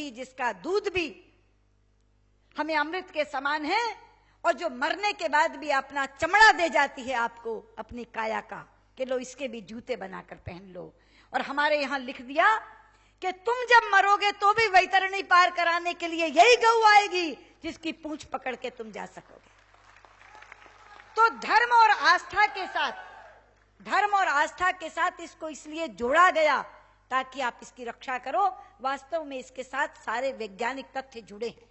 भी, जिसका दूध भी हमें अमृत के समान है, और जो मरने के बाद भी अपना चमड़ा दे जाती है आपको अपनी काया का, कि लो इसके भी जूते बनाकर पहन लो। और हमारे यहां लिख दिया कि तुम जब मरोगे तो भी वैतरणी पार कराने के लिए यही गऊ आएगी जिसकी पूंछ पकड़ के तुम जा सकोगे। तो धर्म और आस्था के साथ इसको इसलिए जोड़ा गया ताकि आप इसकी रक्षा करो। वास्तव में इसके साथ सारे वैज्ञानिक तथ्य जुड़े हैं,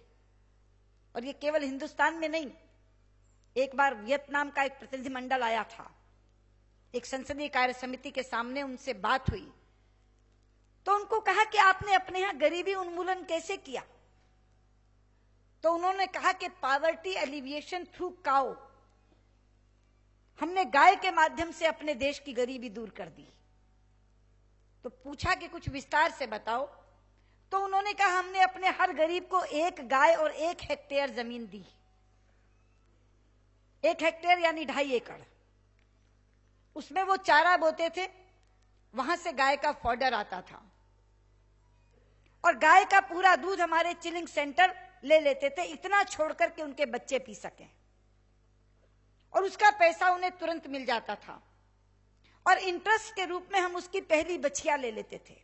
और ये केवल हिंदुस्तान में नहीं। एक बार वियतनाम का एक प्रतिनिधिमंडल आया था, एक संसदीय कार्य समिति के सामने उनसे बात हुई, तो उनको कहा कि आपने अपने यहां गरीबी उन्मूलन कैसे किया? तो उन्होंने कहा कि पॉवर्टी एलिविएशन थ्रू काउ, हमने गाय के माध्यम से अपने देश की गरीबी दूर कर दी। तो पूछा कि कुछ विस्तार से बताओ, तो उन्होंने कहा हमने अपने हर गरीब को 1 गाय और 1 हेक्टेयर जमीन दी। 1 हेक्टेयर यानी 2.5 एकड़। उसमें वो चारा बोते थे, वहां से गाय का फॉडर आता था, और गाय का पूरा दूध हमारे चिलिंग सेंटर ले लेते थे, इतना छोड़कर के उनके बच्चे पी सकें, और उसका पैसा उन्हें तुरंत मिल जाता था। और इंटरेस्ट के रूप में हम उसकी पहली बछिया ले लेते थे।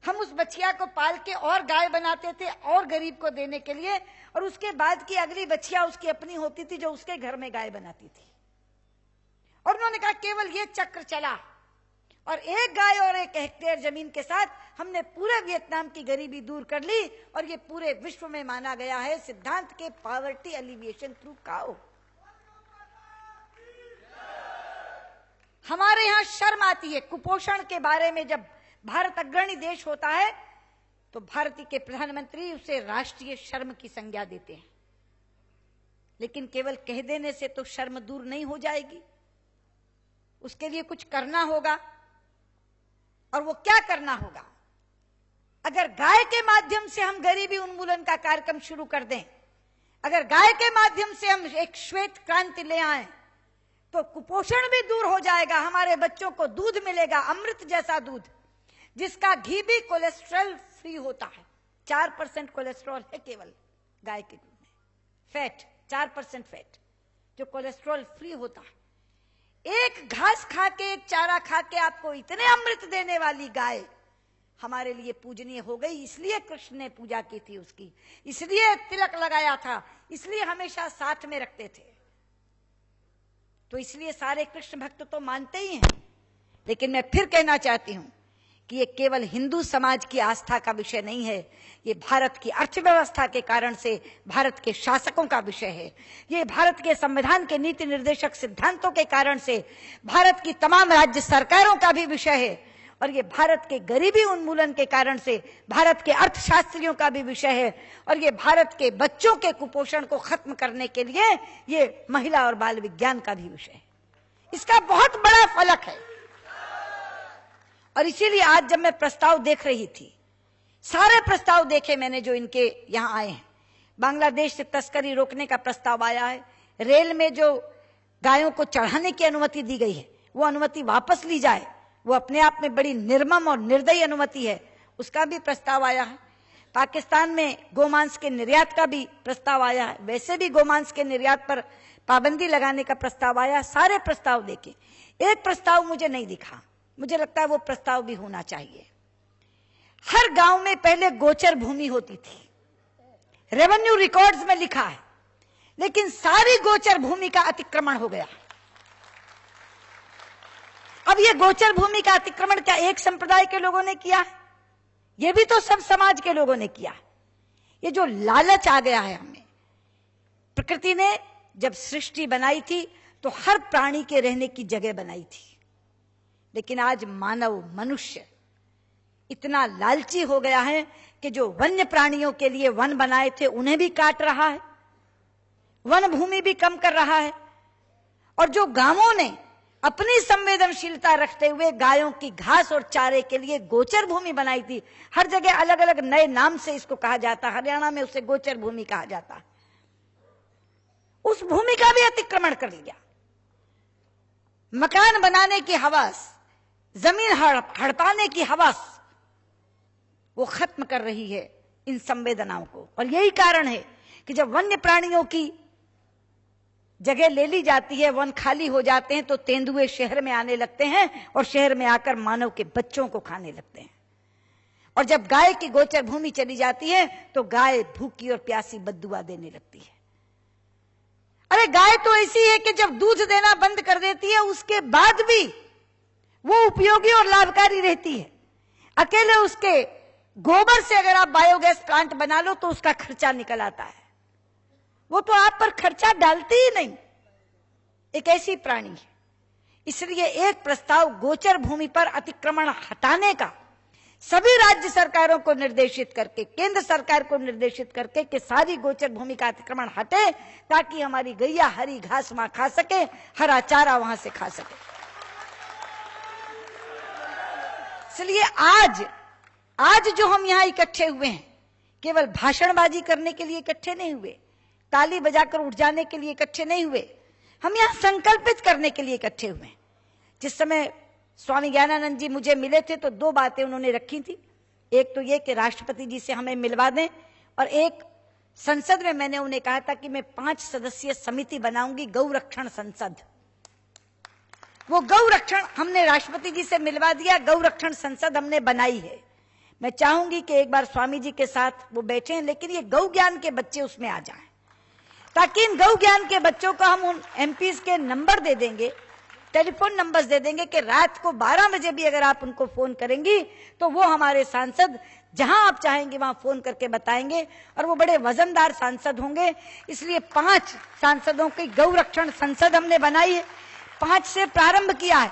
हम उस बछिया को पाल के और गाय बनाते थे और गरीब को देने के लिए, और उसके बाद की अगली बछिया उसकी अपनी होती थी जो उसके घर में गाय बनाती थी। और उन्होंने कहा केवल ये चक्र चला, और 1 गाय और 1 हेक्टेयर जमीन के साथ हमने पूरे वियतनाम की गरीबी दूर कर ली। और ये पूरे विश्व में माना गया है सिद्धांत के पॉवर्टी एलिविएशन थ्रू काउ। हमारे यहां शर्म आती है कुपोषण के बारे में। जब भारत अग्रणी देश होता है तो भारत के प्रधानमंत्री उसे राष्ट्रीय शर्म की संज्ञा देते हैं, लेकिन केवल कह देने से तो शर्म दूर नहीं हो जाएगी, उसके लिए कुछ करना होगा। और वो क्या करना होगा? अगर गाय के माध्यम से हम गरीबी उन्मूलन का कार्यक्रम शुरू कर दें, अगर गाय के माध्यम से हम एक श्वेत क्रांति ले आए, तो कुपोषण भी दूर हो जाएगा। हमारे बच्चों को दूध मिलेगा, अमृत जैसा दूध, जिसका घी भी कोलेस्ट्रॉल फ्री होता है। 4% कोलेस्ट्रॉल है केवल गाय के दूध में, फैट 4% फैट, जो कोलेस्ट्रॉल फ्री होता है। एक घास खा के, एक चारा खा के आपको इतने अमृत देने वाली गाय हमारे लिए पूजनीय हो गई। इसलिए कृष्ण ने पूजा की थी उसकी, इसलिए तिलक लगाया था, इसलिए हमेशा साथ में रखते थे। तो इसलिए सारे कृष्ण भक्त तो मानते ही हैं। लेकिन मैं फिर कहना चाहती हूं कि ये केवल हिंदू समाज की आस्था का विषय नहीं है, ये भारत की अर्थव्यवस्था के कारण से भारत के शासकों का विषय है। ये भारत के संविधान के नीति निर्देशक सिद्धांतों के कारण से भारत की तमाम राज्य सरकारों का भी विषय है, और ये भारत के गरीबी उन्मूलन के कारण से भारत के अर्थशास्त्रियों का भी विषय है, और ये भारत के बच्चों के कुपोषण को खत्म करने के लिए ये महिला और बाल विज्ञान का भी विषय है। इसका बहुत बड़ा फलक है। और इसीलिए आज जब मैं प्रस्ताव देख रही थी, सारे प्रस्ताव देखे मैंने जो इनके यहां आए हैं, बांग्लादेश से तस्करी रोकने का प्रस्ताव आया है, रेल में जो गायों को चढ़ाने की अनुमति दी गई है वो अनुमति वापस ली जाए, वो अपने आप में बड़ी निर्मम और निर्दयी अनुमति है, उसका भी प्रस्ताव आया है। पाकिस्तान में गोमांस के निर्यात का भी प्रस्ताव आया है, वैसे भी गोमांस के निर्यात पर पाबंदी लगाने का प्रस्ताव आया। सारे प्रस्ताव देखे, एक प्रस्ताव मुझे नहीं दिखा, मुझे लगता है वो प्रस्ताव भी होना चाहिए। हर गांव में पहले गोचर भूमि होती थी, रेवेन्यू रिकॉर्ड्स में लिखा है, लेकिन सारी गोचर भूमि का अतिक्रमण हो गया। अब ये गोचर भूमि का अतिक्रमण क्या एक संप्रदाय के लोगों ने किया है? ये भी तो सब समाज के लोगों ने किया है। ये जो लालच आ गया है हमें, प्रकृति ने जब सृष्टि बनाई थी तो हर प्राणी के रहने की जगह बनाई थी, लेकिन आज मानव मनुष्य इतना लालची हो गया है कि जो वन्य प्राणियों के लिए वन बनाए थे उन्हें भी काट रहा है, वन भूमि भी कम कर रहा है, और जो गांवों ने अपनी संवेदनशीलता रखते हुए गायों की घास और चारे के लिए गोचर भूमि बनाई थी, हर जगह अलग अलग नए नाम से इसको कहा जाता है, हरियाणा में उसे गोचर भूमि कहा जाता है, उस भूमि का भी अतिक्रमण कर लिया। मकान बनाने की हवस, जमीन हड़पाने की हवस वो खत्म कर रही है इन संवेदनाओं को। और यही कारण है कि जब वन्य प्राणियों की जगह ले ली जाती है, वन खाली हो जाते हैं, तो तेंदुए शहर में आने लगते हैं और शहर में आकर मानव के बच्चों को खाने लगते हैं। और जब गाय की गोचर भूमि चली जाती है तो गाय भूखी और प्यासी बद्दुआ देने लगती है। अरे गाय तो ऐसी है कि जब दूध देना बंद कर देती है उसके बाद भी वो उपयोगी और लाभकारी रहती है। अकेले उसके गोबर से अगर आप बायोगैस प्लांट बना लो तो उसका खर्चा निकल आता है, वो तो आप पर खर्चा डालती ही नहीं। एक ऐसी प्राणी है। इसलिए एक प्रस्ताव गोचर भूमि पर अतिक्रमण हटाने का सभी राज्य सरकारों को निर्देशित करके, केंद्र सरकार को निर्देशित करके कि सारी गोचर भूमि का अतिक्रमण हटे, ताकि हमारी गैया हरी घास वहां खा सके, हरा चारा वहां से खा सके। इसलिए आज जो हम यहां इकट्ठे हुए हैं, केवल भाषणबाजी करने के लिए इकट्ठे नहीं हुए, ताली बजाकर उठ जाने के लिए इकट्ठे नहीं हुए, हम यहां संकल्पित करने के लिए इकट्ठे हुए। जिस समय स्वामी ज्ञानानंद जी मुझे मिले थे तो 2 बातें उन्होंने रखी थी। एक तो ये कि राष्ट्रपति जी से हमें मिलवा दें, और एक संसद में मैंने उन्हें कहा था कि मैं 5 सदस्यीय समिति बनाऊंगी, गौरक्षण संसद। वो गौरक्षण हमने राष्ट्रपति जी से मिलवा दिया, गौरक्षण संसद हमने बनाई है। मैं चाहूंगी कि एक बार स्वामी जी के साथ वो बैठे, लेकिन ये गौ ज्ञान के बच्चे उसमें आ जाएं, ताकि इन गौ ज्ञान के बच्चों को हम उन एमपीज के नंबर दे देंगे, टेलीफोन नंबर्स दे देंगे कि रात को 12 बजे भी अगर आप उनको फोन करेंगी तो वो हमारे सांसद जहां आप चाहेंगे वहां फोन करके बताएंगे, और वो बड़े वजनदार सांसद होंगे। इसलिए 5 सांसदों की गौरक्षण संसद हमने बनाई है, 5 से प्रारंभ किया है।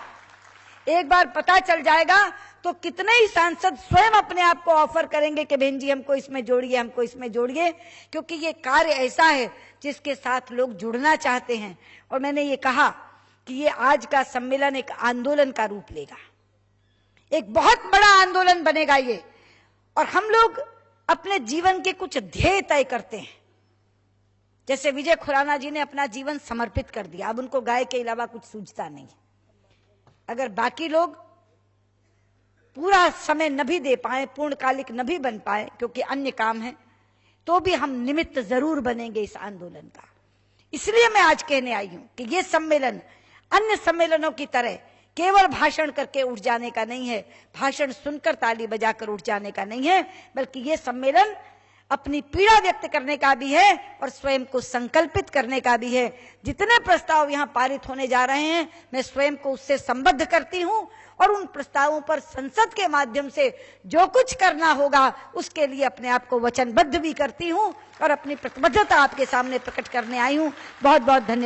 एक बार पता चल जाएगा तो कितने ही सांसद स्वयं अपने आप को ऑफर करेंगे कि बहन जी हमको इसमें जोड़िए, हमको इसमें जोड़िए, क्योंकि ये कार्य ऐसा है जिसके साथ लोग जुड़ना चाहते हैं। और मैंने ये कहा कि ये आज का सम्मेलन एक आंदोलन का रूप लेगा, एक बहुत बड़ा आंदोलन बनेगा ये। और हम लोग अपने जीवन के कुछ ध्येय तय करते हैं। जैसे विजय खुराना जी ने अपना जीवन समर्पित कर दिया, अब उनको गाय के अलावा कुछ सूझता नहीं। अगर बाकी लोग पूरा समय न भी दे पाए, पूर्णकालिक न भी बन पाए क्योंकि अन्य काम है, तो भी हम निमित्त जरूर बनेंगे इस आंदोलन का। इसलिए मैं आज कहने आई हूं कि ये सम्मेलन अन्य सम्मेलनों की तरह केवल भाषण करके उठ जाने का नहीं है, भाषण सुनकर ताली बजाकर उठ जाने का नहीं है, बल्कि ये सम्मेलन अपनी पीड़ा व्यक्त करने का भी है और स्वयं को संकल्पित करने का भी है। जितने प्रस्ताव यहाँ पारित होने जा रहे हैं, मैं स्वयं को उससे संबद्ध करती हूं और उन प्रस्तावों पर संसद के माध्यम से जो कुछ करना होगा उसके लिए अपने आप को वचनबद्ध भी करती हूं और अपनी प्रतिबद्धता आपके सामने प्रकट करने आई हूं। बहुत बहुत धन्यवाद।